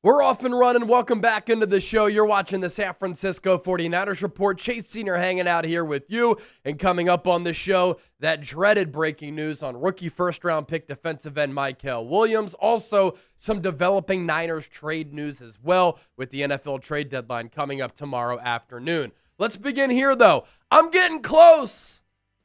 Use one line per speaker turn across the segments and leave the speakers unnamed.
We're off and running. Welcome back into the show. You're watching the San Francisco 49ers Report. Chase Sr. hanging out here with you. And coming up on the show, that dreaded breaking news on rookie first-round pick defensive end Mykel Williams. Also, some developing Niners trade news as well with the NFL trade deadline coming up tomorrow afternoon. Let's begin here, though. I'm getting close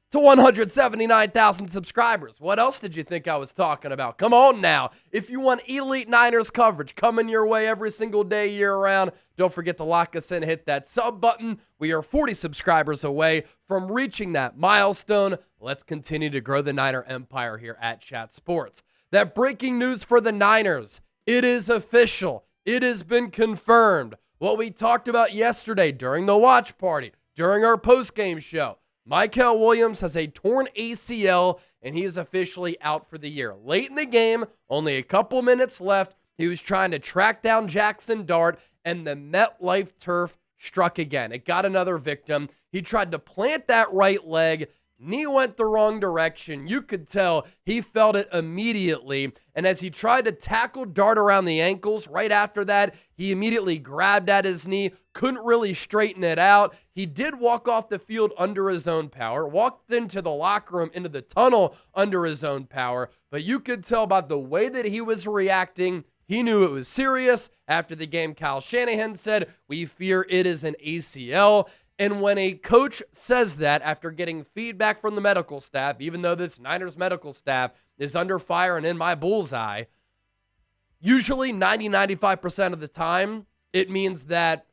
to 179,000 subscribers. What else did you think I was talking about? Come on now. If you want elite Niners coverage coming your way every single day, year-round, don't forget to lock us in, hit that sub button. We are 40 subscribers away from reaching that milestone. Let's continue to grow the Niner empire here at Chat Sports. That breaking news for the Niners, it is official. It has been confirmed. What we talked about yesterday during the watch party, during our post-game show, Mykel Williams has a torn ACL, and he is officially out for the year. Late in the game, only a couple minutes left, he was trying to track down Jackson Dart, and the MetLife turf struck again. It got another victim. He tried to plant that right leg. Knee went the wrong direction. You could tell he felt it immediately. And as he tried to tackle Dart around the ankles, right after that, he immediately grabbed at his knee, couldn't really straighten it out. He did walk off the field under his own power, walked into the locker room, into the tunnel under his own power. But you could tell by the way that he was reacting, he knew it was serious. After the game, Kyle Shanahan said, "We fear it is an ACL." And when a coach says that after getting feedback from the medical staff, even though this Niners medical staff is under fire and in my bullseye, usually 95% of the time, it means that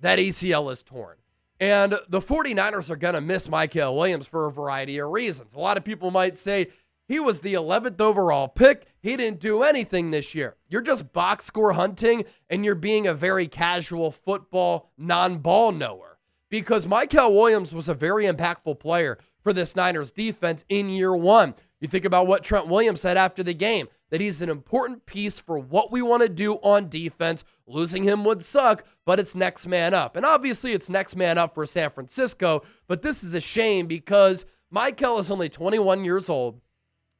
that ACL is torn. And the 49ers are going to miss Mykel Williams for a variety of reasons. A lot of people might say, he was the 11th overall pick. He didn't do anything this year. You're just box score hunting, and you're being a very casual football non-ball knower. Because Mykel Williams was a very impactful player for this Niners defense in year one. You think about what Trent Williams said after the game, that he's an important piece for what we want to do on defense. Losing him would suck, but it's next man up. And obviously it's next man up for San Francisco, but this is a shame because Mykel is only 21 years old.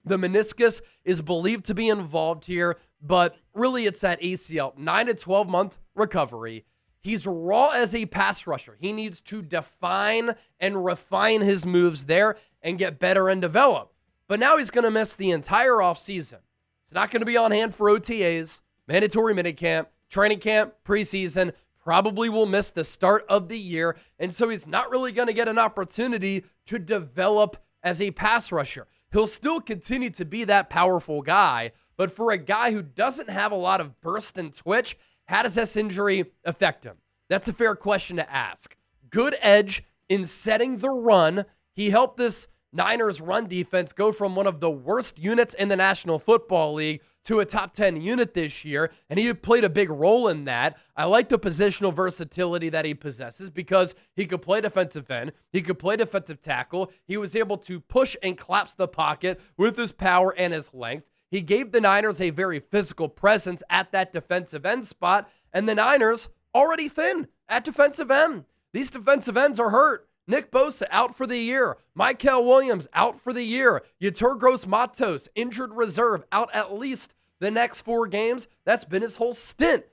The meniscus is believed to be involved here, but really it's that ACL, 9 to 12 month recovery. He's raw as a pass rusher. He needs to define and refine his moves there and get better and develop. But now he's going to miss the entire offseason. He's not going to be on hand for OTAs, mandatory minicamp, training camp, preseason, probably will miss the start of the year. And so he's not really going to get an opportunity to develop as a pass rusher. He'll still continue to be that powerful guy, but for a guy who doesn't have a lot of burst and twitch, how does this injury affect him? That's a fair question to ask. Good edge in setting the run. He helped this Niners run defense go from one of the worst units in the National Football League to a top 10 unit this year, and he played a big role in that. I like the positional versatility that he possesses because he could play defensive end, he could play defensive tackle, he was able to push and collapse the pocket with his power and his length. He gave the Niners a very physical presence at that defensive end spot, and the Niners already thin at defensive end. These defensive ends are hurt. Nick Bosa out for the year. Mykel Williams out for the year. Yetur Gross-Matos, injured reserve, out at least the next 4 games. That's been his whole stint,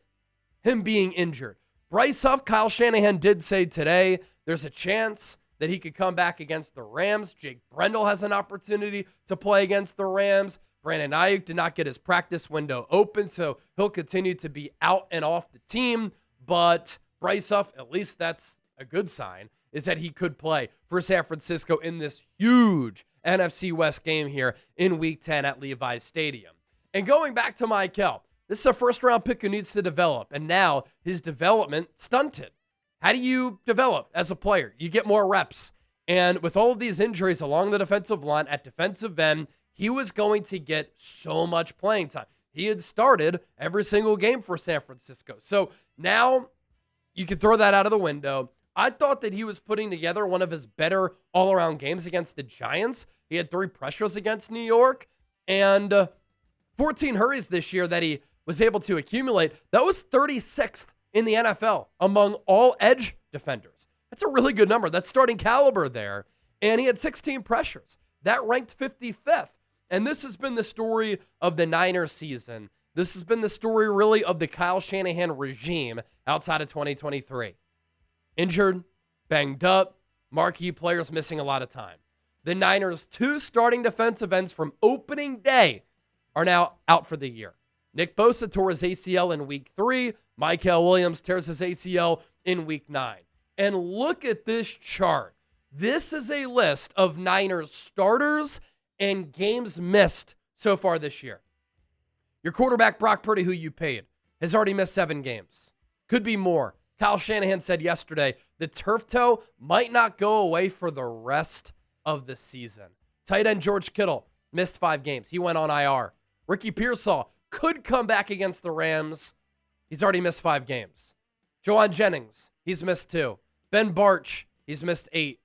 him being injured. Bryce Huff, Kyle Shanahan did say today there's a chance that he could come back against the Rams. Jake Brendel has an opportunity to play against the Rams. Brandon Ayuk did not get his practice window open, so he'll continue to be out and off the team. But Bryce Huff, at least that's a good sign, is that he could play for San Francisco in this huge NFC West game here in Week 10 at Levi's Stadium. And going back to Mykel, this is a first-round pick who needs to develop, and now his development stunted. How do you develop as a player? You get more reps. And with all of these injuries along the defensive line at defensive end, he was going to get so much playing time. He had started every single game for San Francisco. So now you can throw that out of the window. I thought that he was putting together one of his better all-around games against the Giants. He had 3 pressures against New York and 14 hurries this year that he was able to accumulate. That was 36th in the NFL among all edge defenders. That's a really good number. That's starting caliber there. And he had 16 pressures. That ranked 55th. And this has been the story of the Niners season. This has been the story really of the Kyle Shanahan regime outside of 2023. Injured, banged up, marquee players missing a lot of time. The Niners' 2 starting defensive ends from opening day are now out for the year. Nick Bosa tore his ACL in week 3. Mykel Williams tears his ACL in week 9. And look at this chart. This is a list of Niners starters and games missed so far this year. Your quarterback, Brock Purdy, who you paid, has already missed 7 games. Could be more. Kyle Shanahan said yesterday the turf toe might not go away for the rest of the season. Tight end George Kittle missed 5 games. He went on IR. Ricky Pearsall could come back against the Rams. He's already missed 5 games. Joanne Jennings, he's missed 2. Ben Barch, he's missed 8.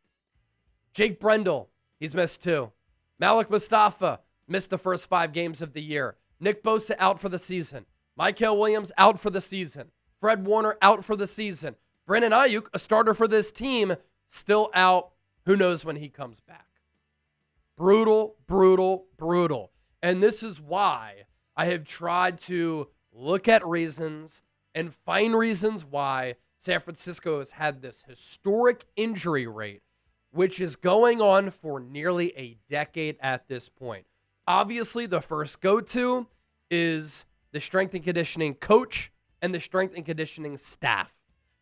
Jake Brendel, he's missed 2. Malik Mustafa missed the first 5 games of the year. Nick Bosa out for the season. Mykel Williams out for the season. Fred Warner out for the season. Brandon Ayuk, a starter for this team, still out. Who knows when he comes back? Brutal, brutal, brutal. And this is why I have tried to look at reasons and find reasons why San Francisco has had this historic injury rate, which is going on for nearly a decade at this point. Obviously, the first go-to is the strength and conditioning coach and the strength and conditioning staff.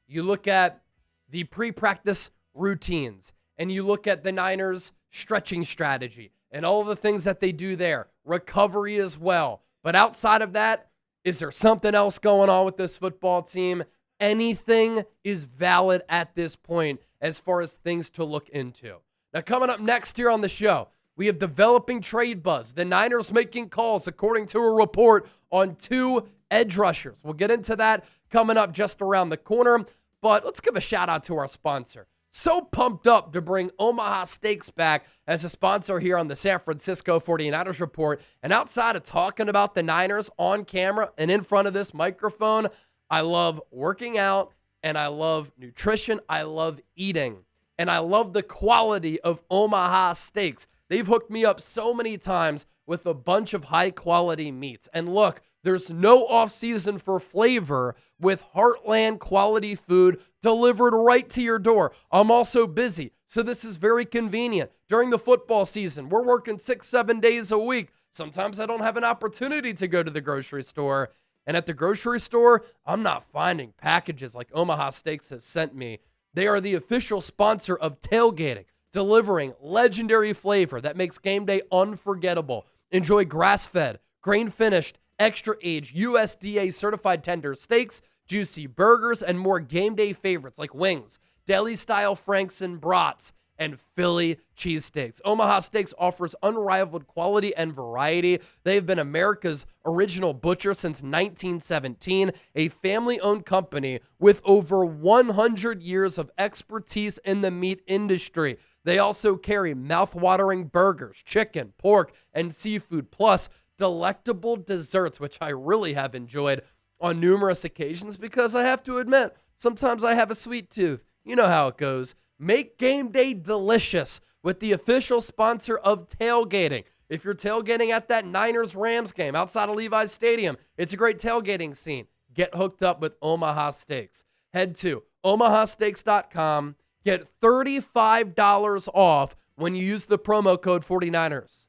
You look at the pre-practice routines, and you look at the Niners' stretching strategy and all of the things that they do there, recovery as well. But outside of that, is there something else going on with this football team? Anything is valid at this point as far as things to look into. Now, coming up next here on the show, we have developing trade buzz. The Niners making calls, according to a report, on 2 edge rushers. We'll get into that coming up just around the corner. But let's give a shout out to our sponsor. So pumped up to bring Omaha Steaks back as a sponsor here on the San Francisco 49ers Report. And outside of talking about the Niners on camera and in front of this microphone, I love working out and I love nutrition. I love eating. And I love the quality of Omaha Steaks. They've hooked me up so many times with a bunch of high-quality meats. And look, there's no off-season for flavor with Heartland quality food delivered right to your door. I'm also busy, so this is very convenient. During the football season, we're working 6-7 days a week. Sometimes I don't have an opportunity to go to the grocery store. And at the grocery store, I'm not finding packages like Omaha Steaks has sent me. They are the official sponsor of tailgating, delivering legendary flavor that makes game day unforgettable. Enjoy grass-fed, grain-finished, extra-aged, USDA-certified tender steaks, juicy burgers, and more game day favorites like wings, deli-style Franks and brats, and Philly cheesesteaks. Omaha Steaks offers unrivaled quality and variety. They've been America's original butcher since 1917, a family-owned company with over 100 years of expertise in the meat industry. They also carry mouth-watering burgers, chicken, pork, and seafood, plus delectable desserts, which I really have enjoyed on numerous occasions because I have to admit, sometimes I have a sweet tooth. You know how it goes. Make game day delicious with the official sponsor of tailgating. If you're tailgating at that Niners-Rams game outside of Levi's Stadium, it's a great tailgating scene. Get hooked up with Omaha Steaks. Head to omahasteaks.com. Get $35 off when you use the promo code 49ers.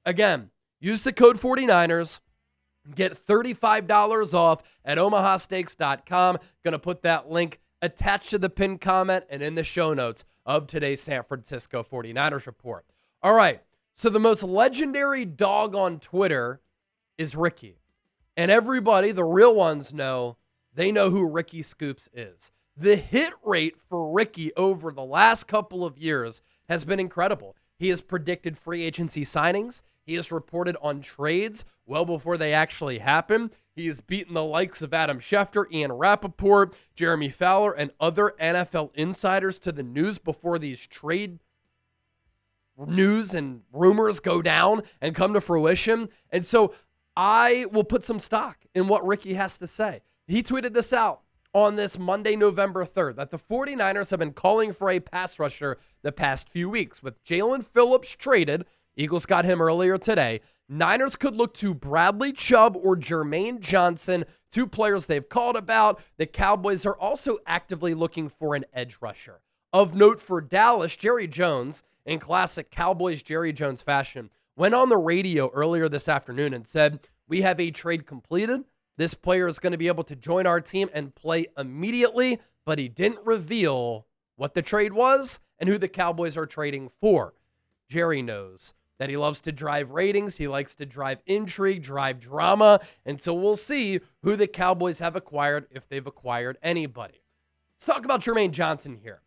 Again, use the code 49ers. Get $35 off at omahasteaks.com. Going to put that link attached to the pinned comment and in the show notes of today's San Francisco 49ers Report. All right, so the most legendary dog on Twitter is Ricky. And everybody, the real ones know, they know who Ricky Scoops is. The hit rate for Ricky over the last couple of years has been incredible. He has predicted free agency signings. He has reported on trades well before they actually happen. He has beaten the likes of Adam Schefter, Ian Rappaport, Jeremy Fowler, and other NFL insiders to the news before these trade news and rumors go down and come to fruition. And so I will put some stock in what Ricky has to say. He tweeted this out on this Monday, November 3rd, that the 49ers have been calling for a pass rusher the past few weeks. With Jalen Phillips traded, Eagles got him earlier today. Niners could look to Bradley Chubb or Jermaine Johnson, two players they've called about. The Cowboys are also actively looking for an edge rusher. Of note for Dallas, Jerry Jones, in classic Cowboys Jerry Jones fashion, went on the radio earlier this afternoon and said, "We have a trade completed. This player is going to be able to join our team and play immediately," but he didn't reveal what the trade was and who the Cowboys are trading for. Jerry knows that he loves to drive ratings. He likes to drive intrigue, drive drama. And so we'll see who the Cowboys have acquired, if they've acquired anybody. Let's talk about Jermaine Johnson here.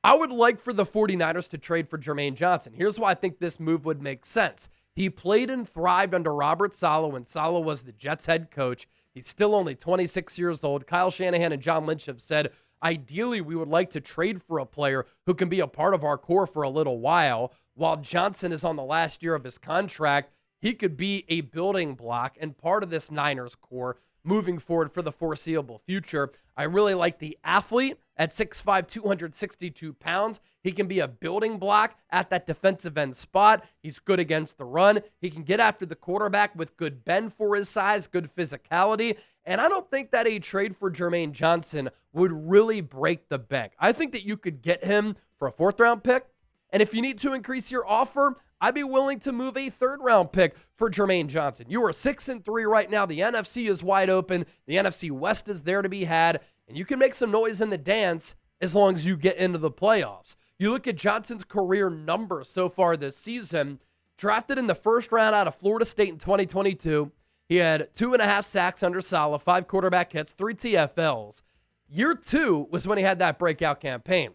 I would like for the 49ers to trade for Jermaine Johnson. Here's why I think this move would make sense. He played and thrived under Robert Saleh when Saleh was the Jets head coach. He's still only 26 years old. Kyle Shanahan and John Lynch have said, ideally, we would like to trade for a player who can be a part of our core for a little while. While Johnson is on the last year of his contract, he could be a building block and part of this Niners core moving forward for the foreseeable future. I really like the athlete at 6'5", 262 pounds. He can be a building block at that defensive end spot. He's good against the run. He can get after the quarterback with good bend for his size, good physicality. And I don't think that a trade for Jermaine Johnson would really break the bank. I think that you could get him for a 4th-round pick. And if you need to increase your offer, I'd be willing to move a 3rd-round pick for Jermaine Johnson. You are 6-3 right now. The NFC is wide open. The NFC West is there to be had. And you can make some noise in the dance as long as you get into the playoffs. You look at Johnson's career numbers so far this season. Drafted in the 1st round out of Florida State in 2022. He had 2.5 sacks under Saleh, 5 quarterback hits, 3 TFLs. Year 2 was when he had that breakout campaign.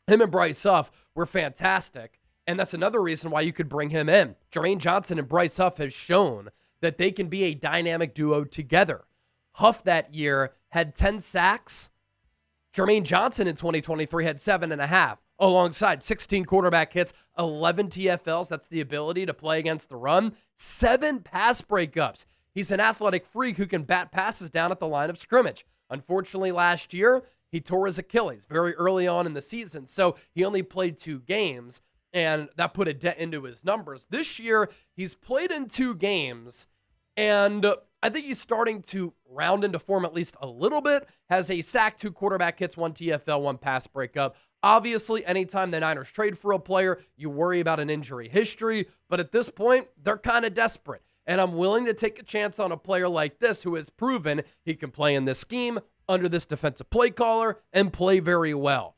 Him and Bryce Huff were fantastic, and that's another reason why you could bring him in. Jermaine Johnson and Bryce Huff have shown that they can be a dynamic duo together. Huff that year had 10 sacks. Jermaine Johnson in 2023 had 7.5, alongside 16 quarterback hits, 11 TFLs. That's the ability to play against the run. 7 pass breakups. He's an athletic freak who can bat passes down at the line of scrimmage. Unfortunately, last year, he tore his Achilles very early on in the season, so he only played 2 games, and that put a dent into his numbers. This year, he's played in 2 games, and I think he's starting to round into form at least a little bit. Has a sack, 2 quarterback hits, 1 TFL, 1 pass breakup. Obviously, anytime the Niners trade for a player, you worry about an injury history, but at this point, they're kind of desperate, and I'm willing to take a chance on a player like this who has proven he can play in this scheme, under this defensive play caller, and play very well.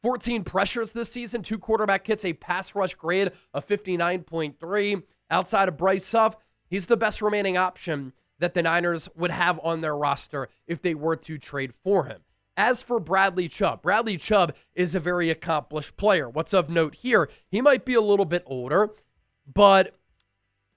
14 pressures this season, 2 quarterback hits, a pass rush grade of 59.3. Outside of Bryce Huff, he's the best remaining option that the Niners would have on their roster if they were to trade for him. As for Bradley Chubb is a very accomplished player. What's of note here, he might be a little bit older, but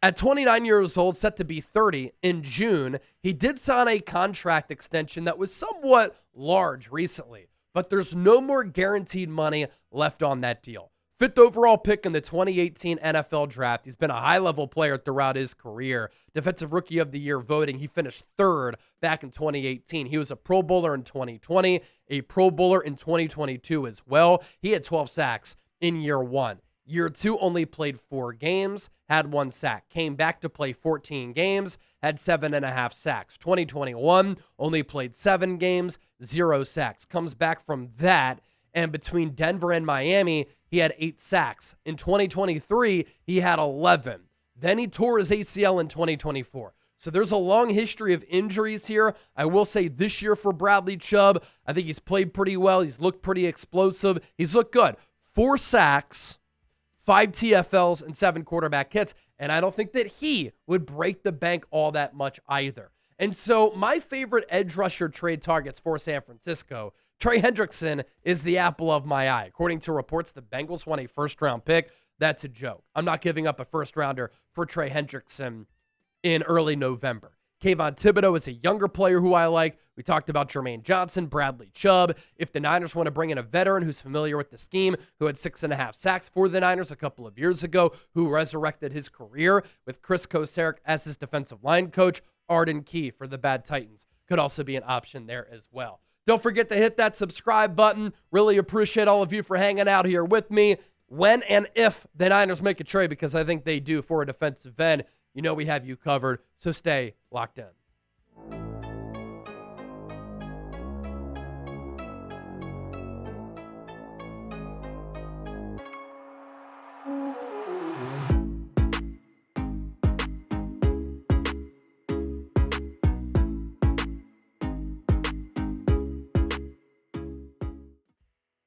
at 29 years old, set to be 30 in June, he did sign a contract extension that was somewhat large recently, but there's no more guaranteed money left on that deal. 5th overall pick in the 2018 NFL Draft. He's been a high-level player throughout his career. Defensive Rookie of the Year voting. He finished 3rd back in 2018. He was a Pro Bowler in 2020, a Pro Bowler in 2022 as well. He had 12 sacks in year 1. Year 2 only played 4 games, had 1 sack. Came back to play 14 games, had 7.5 sacks. 2021 only played 7 games, 0 sacks. Comes back from that, and between Denver and Miami, he had 8 sacks. In 2023, he had 11. Then he tore his ACL in 2024. So there's a long history of injuries here. I will say this year for Bradley Chubb, I think he's played pretty well. He's looked pretty explosive. He's looked good. 4 sacks, 5 TFLs, and 7 quarterback hits. And I don't think that he would break the bank all that much either. And so my favorite edge rusher trade targets for San Francisco, Trey Hendrickson is the apple of my eye. According to reports, the Bengals want a 1st-round pick. That's a joke. I'm not giving up a 1st-rounder for Trey Hendrickson in early November. Kayvon Thibodeau is a younger player who I like. We talked about Jermaine Johnson, Bradley Chubb. If the Niners want to bring in a veteran who's familiar with the scheme, who had 6.5 sacks for the Niners a couple of years ago, who resurrected his career with Chris Kocurek as his defensive line coach, Arden Key for the Bad Titans could also be an option there as well. Don't forget to hit that subscribe button. Really appreciate all of you for hanging out here with me. when and if the Niners make a trade, because I think they do for a defensive end. You know we have you covered, so stay locked in.